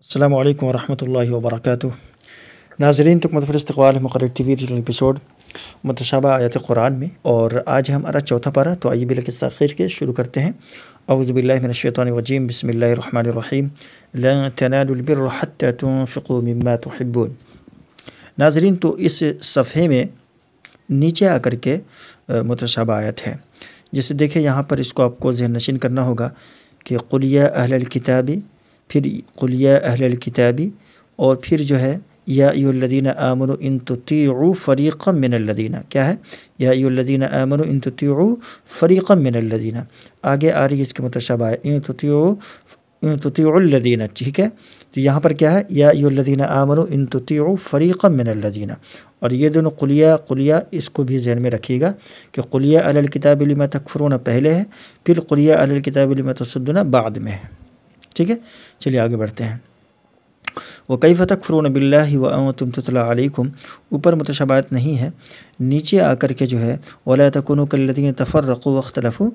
السلام علیکم ورحمۃ اللہ وبرکاتہ۔ ناظرین، تک متفر استقبال ہے مقرر ٹی وی ریجنل ایپیسوڈ متشابہ آیات قرآن میں، اور آج ہمارا چوتھا پارہ، تو آئیے بلا کس تاخیر کے شروع کرتے ہیں۔ اعوذ باللہ من الشیطان الرجیم، بسم اللہ الرحمن الرحیم۔ لن تنالوا البر حتى تنفقوا مما تحبون۔ ناظرین، تو اس صفحے میں نیچے آ کر کے متشابہ آیت ہے، جسے دیکھیں یہاں پر اس کو آپ کو ذہن نشین کرنا ہوگا کہ قل یا اہل الکتاب، پھر قل یا اہل الکتاب، اور پھر جو ہے یا ایھا الذین آمنوا ان تطیعوا فریقا من الذین، کیا ہے؟ یا ایھا الذین آمنوا ان تطیعوا فریقا من الذین، آگے آ رہی ہے اس کے متشابہ ہے ان تطیعوا الذین، ٹھیک ہے؟ تو یہاں پر کیا ہے؟ یا ایھا الذین آمنوا ان تطیعوا فریقا من الذین، اور یہ دونوں قلیہ اس کو بھی ذہن میں رکھیے گا کہ قلیہ اہل الکتاب لما تکفرون پہلے ہے، پھر قلیہ اہل الکتاب لما تصدون بعد میں ہے، ٹھیک ہے؟ چلیے آگے بڑھتے ہیں۔ وَكَيْفَ تَكْفُرُونَ بِاللَّهِ وَأَنْتُمْ تُتْلَىٰ عَلَيْكُمْ، اوپر متشابہات نہیں ہے، نیچے آ کر کے جو ہے وَلَا تَكُونُوا كَالَّذِينَ تَفَرَّقُوا وَاخْتَلَفُوا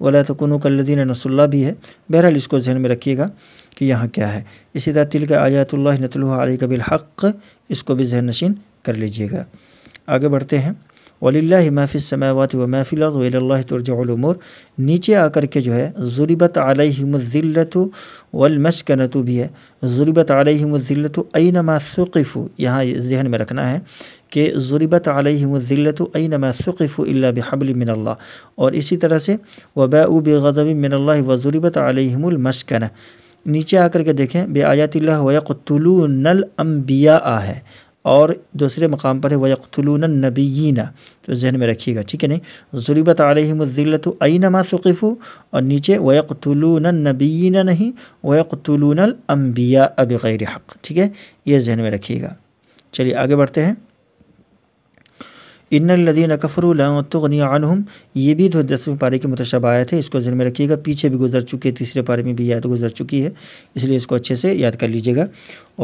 وَلَا تَكُونُوا كَالَّذِينَ نَسُوا اللَّهَ بھی ہے۔ بہرحال اس کو ذہن میں رکھیے گا کہ یہاں کیا ہے۔ اسی طرح تِلْكَ آیاتُ اللَّهِ نَتْلُوهَا عَلَيْكَ بِالْحَقِّ، اس کو بھی ذہن نشین کر لیجئے گا۔ آگے بڑھتے ہیں۔ وَلِلَّهِ مَا فِي السَّمَاوَاتِ وَمَا فِي الْأَرْضِ وَإِلَى اللَّهِ تُرْجَعُ الْأُمُورُ، نیچے آ کر کے جو ہے ضُرِبَتْ عَلَيْهِمُ الذِّلَّةُ وَالْمَسْكَنَةُ بھی ہے۔ ضُرِبَتْ عَلَيْهِمُ الذِّلَّةُ أَيْنَمَا ثُقِفُوا، یہاں ذہن میں رکھنا ہے کہ ضُرِبَتْ عَلَيْهِمُ الذِّلَّةُ أَيْنَمَا ثُقِفُوا إِلَّا بِحَبْلٍ مِّنَ اللَّهِ، اور اسی طرح سے وَبَاءُوا بِغَضَبٍ مِّنَ اللَّهِ وَضُرِبَتْ عَلَيْهِمُ الْمَسْكَنَةُ، نیچے آ کر کے دیکھیں بِآیاتِ اللَّهِ وَيَقْتُلُونَ الْأَنبِيَاءَ ہے، اور دوسرے مقام پر ہے وَيَقْتُلُونَ النَّبِيِّينَ، تو ذہن میں رکھیے گا، ٹھیک ہے؟ نہیں، ضُرِبَتْ عَلَيْهِمُ الذِّلَّةُ أَيْنَمَا ثُقِفُوا، اور نیچے وَيَقْتُلُونَ النَّبِيِّينَ نہیں، وَيَقْتُلُونَ الْأَنبِيَاءَ بِغَيْرِ حَقٍّ، ٹھیک ہے؟ یہ ذہن میں رکھیے گا۔ چلیے آگے بڑھتے ہیں۔ ان الذین کفروا لن تغنی عنہم، یہ بھی 10ویں پارے کی متشابہ آیت ہے، اس کو ذہن میں رکھیے گا، پیچھے بھی گزر چکی ہے، تیسرے پارے میں بھی آیت گزر چکی ہے، اس لیے اس کو اچھے سے یاد کر لیجئے گا۔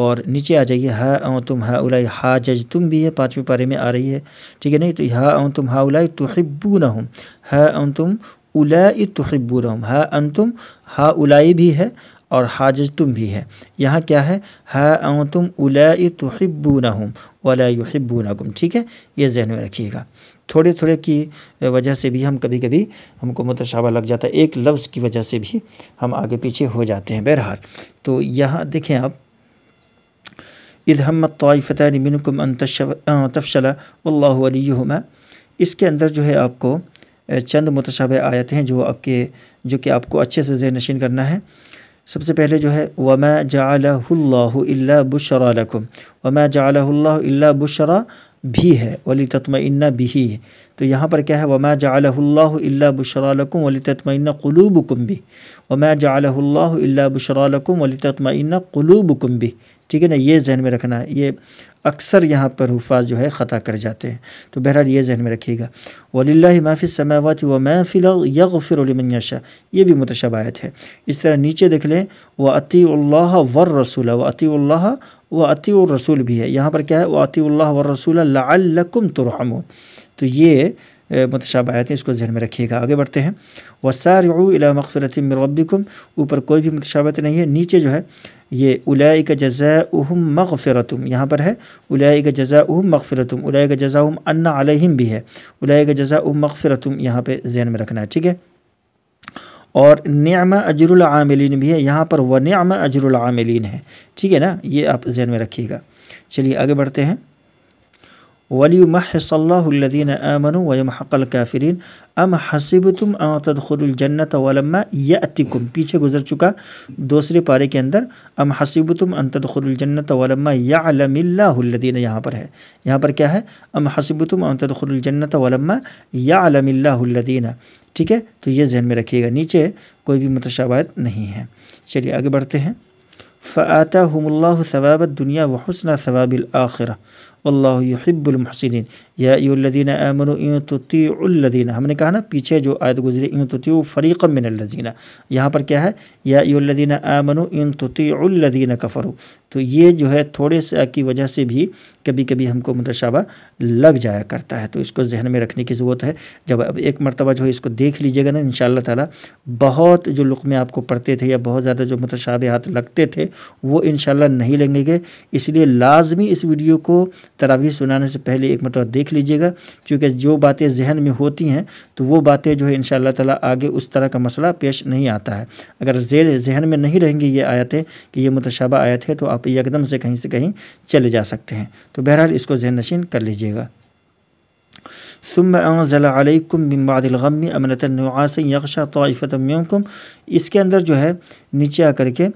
اور نیچے آ جائیے ہا انتم ہؤلاء حاججتم بھی ہے، 5ویں پارے میں آ رہی ہے، ٹھیک ہے؟ نہیں تو ہا انتم ہؤلاء تحبونہم، ہا انتم اولائی تحبونہم، ہا انتم ہؤلاء بھی ہے اور حاججتم بھی ہے، یہاں کیا ہے؟ ہا انتم اولائی تحبونہم ولا یحبونکم، ٹھیک ہے؟ یہ ذہن میں رکھیے گا۔ تھوڑے کی وجہ سے بھی کبھی کبھی ہم کو متشابہ لگ جاتا ہے، ایک لفظ کی وجہ سے بھی ہم آگے پیچھے ہو جاتے ہیں۔ بہرحال تو یہاں دیکھیں آپ، اذ ہمت طائفتان منکم ان تفشلا واللہ ولیہما، اس کے اندر جو ہے آپ کو چند متشابہ آیتیں ہیں جو کہ آپ کو اچھے سے ذہن نشین کرنا ہے۔ سب سے پہلے جو ہے وَمَا جَعَلَهُ اللَّهُ إِلَّا بُشْرَىٰ لَكُمْ، وَمَا جَعَلَهُ اللَّهُ إِلَّا بُشْرَىٰ بھی ہے، وَلِتَطْمَئِنَّ بِهِ، تو یہاں پر کیا ہے؟ وَمَا جَعَلَهُ اللَّهُ إِلَّا بُشْرَىٰ لَكُمْ وَلِتَطْمَئِنَّ قُلُوبُكُمْ بِهِ، وَمَا جَعَلَهُ اللَّهُ إِلَّا بُشْرَىٰ لَكُمْ وَلِتَطْمَئِنَّ قُلُوبُكُمْ بِهِ، ٹھیک ہے نا؟ یہ ذہن میں رکھنا ہے، یہ اکثر یہاں پر حفاظ جو ہے خطا کر جاتے ہیں، تو بہرحال یہ ذہن میں رکھیے گا۔ وَلِلَّهِ مَا فِي السَّمَاوَاتِ وَمَا فِي الْأَرْضِ يَغْفِرُ لِمَن يَشَاءُ، یہ بھی متشابہ آیت ہے۔ اس طرح نیچے دیکھ لیں وَأَطِیعُوا اللَّهَ وَالرَّسُولَ، وَأَطِیعُوا اللَّهَ وَأَطِیعُوا الرَّسُولَ بھی ہے، یہاں پر کیا ہے؟ وَأَطِیعُوا اللَّهَ وَالرَّسُولَ لَعَلَّکُمْ تُرْحَمُونَ، تو یہ متشابہ آیت ہے، اس کو ذہن میں رکھیے گا۔ آگے بڑھتے ہیں۔ وَسَارِعُوا إِلَىٰ مَغْفِرَةٍ مِّن رَبِّکُمْ، اوپر کوئی بھی متشابہت نہیں ہے، نیچے جو ہے یہ اولئک جزاؤہم مغفرۃ، یہاں پر ہے اولئک جزاؤہم مغفرۃ، اولئک جزاؤہم ان علیہم بھی ہے، اولئک جزاؤہم مغفرۃ، یہاں پہ ذہن میں رکھنا ہے، ٹھیک ہے؟ اور نعم اجر العاملین بھی ہے، یہاں پر ونعم اجر العاملین ہے، ٹھیک ہے نا؟ یہ آپ ذہن میں رکھیے گا۔ چلیے آگے بڑھتے ہیں۔ وَلِيُمَحِّصَ اللَّهُ الَّذِينَ آمَنُوا وَيَمْحَقَ الْكَافِرِينَ أَمْ حَسِبْتُمْ أَن تَدْخُلُوا الْجَنَّةَ وَلَمَّا يَأْتِكُمْ، پیچھے گزر چکا دوسرے پارے کے اندر أَمْ حَسِبْتُمْ أَن تَدْخُلُوا الْجَنَّةَ وَلَمَّا يَعْلَمِ اللَّهُ الَّذِينَ، یہاں پر ہے، یہاں پر کیا ہے؟ أَمْ حَسِبْتُمْ أَن تَدْخُلُوا الْجَنَّةَ وَلَمَّا يَعْلَمِ اللَّهُ الَّذِينَ، ٹھیک ہے؟ تو یہ ذہن میں رکھیے گا، نیچے کوئی بھی متشابہت نہیں ہے۔ چلیے آگے بڑھتے ہیں۔ فَآتَاهُمُ اللَّهُ ثَوَابَ الدُّنْيَا وَحُسْنَ ثَوَابِ الْآخِرَةِ، واللہ یحب المحسنین یا ایھا الذین آمنوا ان تطیعوا الذین، ہم نے کہا نا پیچھے جو آیت گزری ان تطیعوا فریقا من الذین، یہاں پر کیا ہے یا ایھا الذین آمنوا ان تطیعوا الذین کفروا، تو یہ جو ہے تھوڑے سے کی وجہ سے بھی کبھی کبھی ہم کو متشابہ لگ جایا کرتا ہے، تو اس کو ذہن میں رکھنے کی ضرورت ہے۔ جب اب ایک مرتبہ جو ہے اس کو دیکھ لیجیے گا نا انشاءاللہ تعالی، بہت جو لقمے آپ کو پڑھتے تھے یا بہت زیادہ جو متشابہات لگتے تھے وہ انشاءاللہ نہیں لگیں گے۔ اس لیے لازمی اس ویڈیو کو تراویح سنانے سے پہلے ایک مرتبہ دیکھ لیجیے گا، کیونکہ جو باتیں ذہن میں ہوتی ہیں تو وہ باتیں جو ہے انشاءاللہ تعالی آگے اس طرح کا مسئلہ پیش نہیں آتا ہے۔ اگر ذہن میں نہیں رہیں گی یہ آیتیں کہ یہ متشابہ آیت ہے تو آپ یکدم سے کہیں چلے جا سکتے ہیں، تو بہرحال اس کو ذہن نشین کر لیجیے گا۔ ثم انزل علیکم من بعد الغم امنۃ نعاسا یغشی طائفۃ منکم، اس کے اندر جو ہے نیچے آ کر کے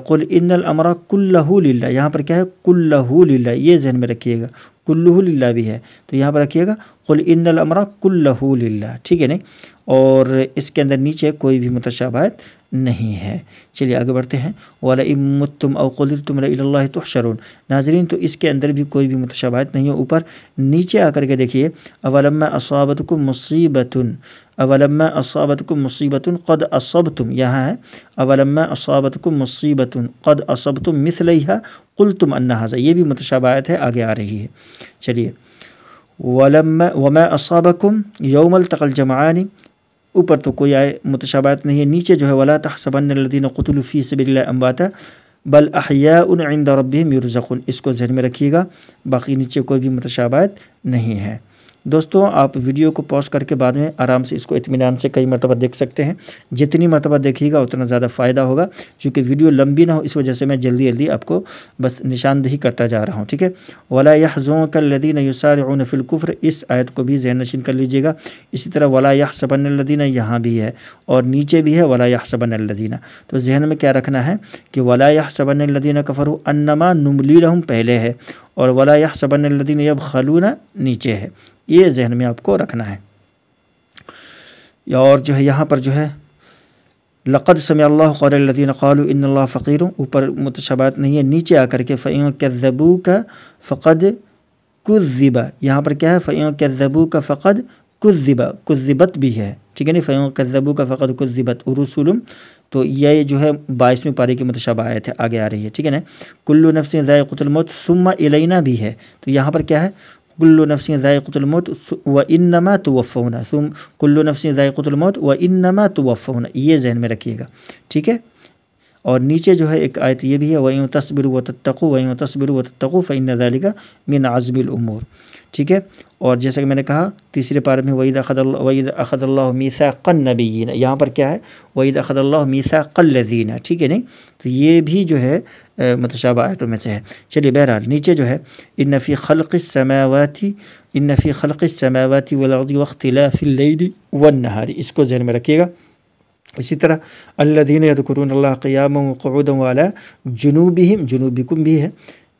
قل ان الامر کلہ للہ، یہاں پر کیا ہے کلہ للہ، یہ ذہن میں رکھیے گا، کلہ للہ بھی ہے تو یہاں پر رکھیے گا قل ان الامر کلہ للہ، ٹھیک ہے نہیں، اور اس کے اندر نیچے کوئی بھی متشابہات نہیں ہے۔ چلیے آگے بڑھتے ہیں۔ وَلَئِن مُتُّمْ أَوْ قُتِلْتُمْ لَإِلَى اللَّهِ تُحْشَرُونَ، ناظرین تو اس کے اندر بھی کوئی بھی متشابہات نہیں ہے۔ اوپر نیچے آ کر کے دیکھیے أَوَلَمَّا أَصَابَتْكُم مُّصِيبَةٌ قَدْ أَصَبْتُم، یہاں ہے أَوَلَمَّا أَصَابَتْكُم مُّصِيبَةٌ قَدْ أَصَبْتُم مِّثْلَيْهَا قُلْتُمْ أَنَّ هَٰذَا، یہ بھی متشابہات ہے، آگے آ رہی ہے۔ چلیے وَمَا أَصَابَكُم يَوْمَ الْتَقَى الْجَمْعَانِ، اوپر تو کوئی متشابہات نہیں ہے، نیچے جو ہے وَلَا تَحْسَبَنَّ الَّذِينَ قُتِلُوا فِي سَبِيلِ اللَّهِ أَمْوَاتًا بَلْ أَحْيَاءٌ عِندَ رَبِّهِمْ يُرْزَقُونَ، اس کو ذہن میں رکھیے گا، باقی نیچے کوئی بھی متشابہات نہیں ہے۔ دوستوں آپ ویڈیو کو پاز کر کے بعد میں آرام سے اس کو اطمینان سے کئی مرتبہ دیکھ سکتے ہیں، جتنی مرتبہ دیکھیے گا اتنا زیادہ فائدہ ہوگا، چونکہ ویڈیو لمبی نہ ہو اس وجہ سے میں جلدی آپ کو بس نشاندہی کرتا جا رہا ہوں، ٹھیک ہے۔ وَلَا يَحْزُنكَ الَّذِينَ يُسَارِعُونَ فِي الْكُفْرِ، اس آیت کو بھی ذہن نشین کر لیجیے گا۔ اسی طرح وَلَا يَحْسَبَنَّ الَّذِينَ، یہاں بھی ہے اور نیچے بھی ہے وَلَا يَحْسَبَنَّ الَّذِينَ، تو ذہن میں کیا رکھنا ہے کہ وَلَا يَحْسَبَنَّ الَّذِينَ كَفَرُوا أَنَّمَا نُمْلِي لَهُمْ پہلے ہے، اور وَلَا يَحْسَبَنَّ الَّذِينَ يَبْخَلُونَ نیچے ہے، یہ ذہن میں آپ کو رکھنا ہے۔ اور جو ہے یہاں پر جو ہے لقد سمع اللہ قول الذین قالوا ان اللہ فقیر، اوپر متشابہات نہیں ہے، نیچے آ کر کے فَإِن كَذَّبُوكَ فَقَدْ كُذِّبَ، یہاں پر کیا ہے فَإِن كَذَّبُوكَ فَقَدْ كُذِّبَ، کذبت بھی ہے، ٹھیک ہے نہیں، فَإِن كَذَّبُوكَ فَقَدْ كُذِّبَتْ رُسُلٌ، تو یہ جو ہے 22ویں پارے کی متشابہ آیت ہے، آگے آ رہی ہے، ٹھیک ہے نا۔ كُلُّ نَفْسٍ ذَائِقَةُ الْمَوْتِ ثُمَّ إِلَيْنَا بھی ہے، تو یہاں پر کیا ہے كُلُّ نَفْسٍ ذَائِقَةُ الْمَوْتِ وَإِنَّمَا تُوَفَّوْنَ، كُلُّ نَفْسٍ ذَائِقَةُ الْمَوْتِ وَإِنَّمَا تُوَفَّوْنَ، یہ ذہن میں رکھیے گا، ٹھیک ہے۔ اور نیچے جو ہے ایک آیت یہ بھی ہے وَإِن تَصْبِرُوا وَتَتَّقُوا وَإِن تَصْبِرُوا وَتَتَّقُوا فَإِنَّ ذَلِكَ مِنْ عَزْمِ الْأُمُورِ، ٹھیک ہے۔ اور جیسا کہ میں نے کہا تیسرے پارے میں وَإِذْ أَخَذَ اللَّهُ مِيثَاقَ النَّبِيِّينَ، یہاں پر کیا ہے وَإِذْ أَخَذَ اللَّهُ مِيثَاقَ الَّذِينَ، ٹھیک ہے نہیں، تو یہ بھی جو ہے متشابہ آیتوں میں سے ہے۔ چلیے بہرحال نیچے جو ہے إِنَّ فِي خَلْقِ السَّمَاوَاتِ وَالْأَرْضِ وَاخْتِلَافِ اللَّيْلِ وَالنَّهَارِ، اس کو ذہن میں رکھیے گا۔ اسی طرح الذین یذکرون اللہ قیاما وقعودا وعلی جنوبہم، جنوبکم بھی ہے،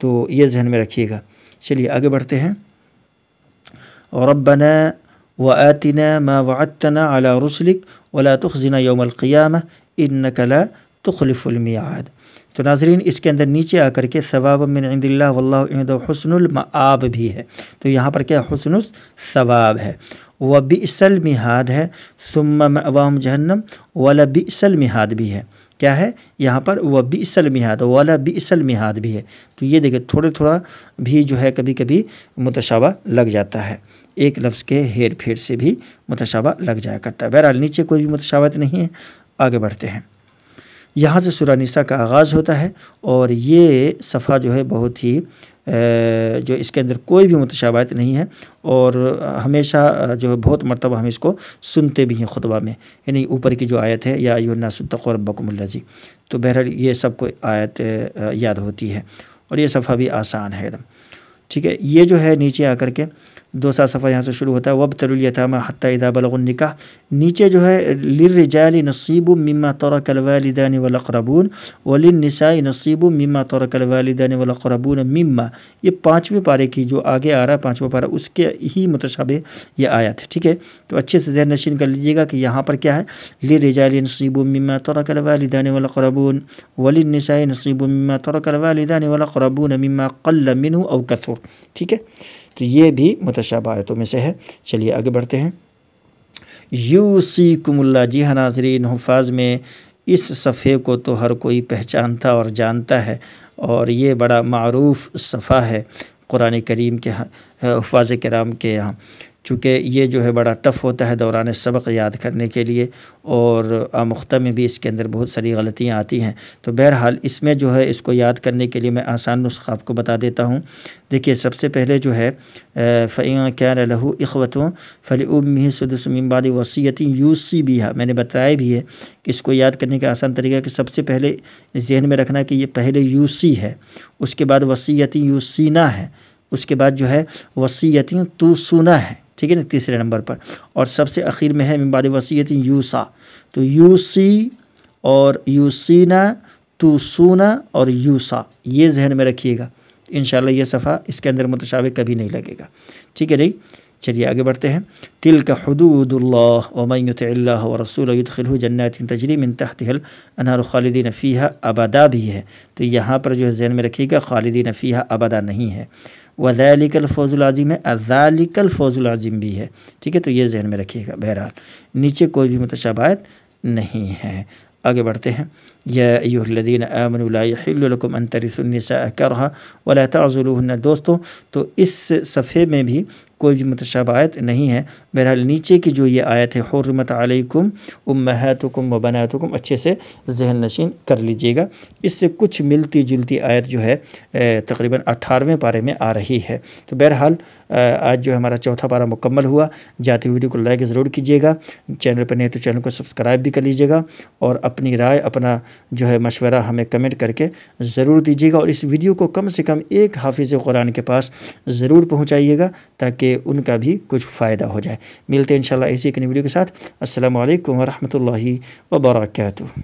تو یہ ذہن میں رکھیے گا۔ چلیے آگے بڑھتے ہیں۔ ربنا وآتنا ما وعدتنا علی رسلک ولا تخزنا یوم القیامہ انک لا تخلف المیعاد، تو ناظرین اس کے اندر نیچے آ کر کے ثوابا من عند اللہ واللہ عنده حسن المآب بھی ہے، تو یہاں پر کیا حسن الثواب ہے، وبئس المہاد ہے، ثم مأواہم جہنم ولبئس المہاد بھی ہے، کیا ہے یہاں پر وبئس المہاد ولبئس المہاد بھی ہے، تو یہ دیکھیں تھوڑا بھی جو ہے کبھی کبھی متشابہ لگ جاتا ہے، ایک لفظ کے ہیر پھیر سے بھی متشابہ لگ جایا کرتا ہے۔ بہرحال نیچے کوئی بھی متشابہت نہیں ہے، آگے بڑھتے ہیں۔ یہاں سے سورہ نساء کا آغاز ہوتا ہے اور یہ صفحہ جو ہے بہت ہی جو اس کے اندر کوئی بھی متشابہت نہیں ہے، اور ہمیشہ جو ہے بہت مرتبہ ہم اس کو سنتے بھی ہیں خطبہ میں، یعنی اوپر کی جو آیت ہے یا ایھا الناس اتقوا ربکم الذی، تو بہرحال یہ سب کو آیت یاد ہوتی ہے، اور یہ صفحہ بھی آسان ہے ایک دم، ٹھیک ہے۔ یہ جو ہے نیچے آ کر کے دوسرا صفحہ یہاں سے شروع ہوتا ہے وابتلوا الیتامی حتی اذا بلغوا النکاح. نیچے جو ہے للرجال نصیب مما ترک الوالدان والاقربون وللنساء نصیب مما ترک الوالدان والاقربون مما. یہ 5ویں پارے کی جو آگے آ رہا ہے 5واں پارہ اس کے ہی متشابہ یہ آیت ہے. ٹھیک ہے، تو اچھے سے ذہن نشین کر لیجیے گا کہ یہاں پر کیا ہے للرجال نصیب مما ترک الوالدان والاقربون وللنساء نصیب مما ترک الوالدان والاقربون مما قل منه او کثر. ٹھیک ہے، تو یہ بھی متشابہ آیتوں میں سے ہے. چلیے آگے بڑھتے ہیں. یوصیکم اللہ. جی ہاں ناظرین، حفاظ میں اس صفحے کو تو ہر کوئی پہچانتا اور جانتا ہے، اور یہ بڑا معروف صفحہ ہے قرآن کریم کے حفاظ کرام کے یہاں، چونکہ یہ جو ہے بڑا ٹف ہوتا ہے دوران سبق یاد کرنے کے لیے، اور آموختہ میں بھی اس کے اندر بہت ساری غلطیاں آتی ہیں. تو بہرحال اس میں جو ہے اس کو یاد کرنے کے لیے میں آسان نسخہ آپ کو بتا دیتا ہوں. دیکھیے سب سے پہلے جو ہے فَإِن كَانَ لَهُ إِخْوَةٌ فَلِأُمِّهِ السُّدُسُ مِن بَعْدِ وَصِيَّةٍ يُوصِي بِهَا. میں نے بتایا بھی ہے کہ اس کو یاد کرنے کا آسان طریقہ کہ سب سے پہلے ذہن میں رکھنا کہ یہ پہلے یوصی ہے، اس کے بعد وصیۃ یوصینا ہے، اس کے بعد جو ہے وصیۃ توصونا ہے. ٹھیک ہے نا، تیسرے نمبر پر، اور سب سے اخیر میں ہے من بعد وصیۃ یوصا. تو یوصی اور یوصینا، توصونا اور یوصا، یہ ذہن میں رکھیے گا. انشاءاللہ یہ صفحہ اس کے اندر متشابہ کبھی نہیں لگے گا. ٹھیک ہے نہیں، چلیے آگے بڑھتے ہیں. تلک حدود اللہ ومن یطع اللہ ورسولہ یدخلہ جنات تجری من تحتها الانہار خالدین فیہا ابدا بھی ہے. تو یہاں پر جو ہے ذہن میں رکھیے گا خالدین فیہا ابدا نہیں ہے. وذالک الفوز العظیم ہے، ذالک الفوز العظیم بھی ہے. ٹھیک ہے، تو یہ ذہن میں رکھیے گا. بہرحال نیچے کوئی بھی متشابہات نہیں ہے. آگے بڑھتے ہیں. یا ایھا الذین آمنوا لا یحل لکم ان ترثوا النساء کرہا ولا تعضلوہن. دوستو تو اس صفحے میں بھی کوئی بھی متشابہات نہیں ہے. بہرحال نیچے کی جو یہ آیت ہے حرمت علیکم امہاتکم و بناتکم، اچھے سے ذہن نشین کر لیجئے گا. اس سے کچھ ملتی جلتی آیت جو ہے تقریباً 18ویں پارے میں آ رہی ہے. تو بہرحال آج جو ہمارا چوتھا پارہ مکمل ہوا. جاتے ویڈیو کو لائک ضرور کیجیے گا. چینل پر نہیں تو چینل کو سبسکرائب بھی کر لیجیے گا، اور اپنی رائے اپنا جو ہے مشورہ ہمیں کمنٹ کر کے ضرور دیجیے گا. اور اس ویڈیو کو کم سے کم ایک حافظ قرآن کے پاس ضرور پہنچائیے گا تاکہ ان کا بھی کچھ فائدہ ہو جائے. ملتے ہیں انشاءاللہ ایسی ایک نئی ویڈیو کے ساتھ. السلام علیکم ورحمۃ اللہ وبرکاتہ.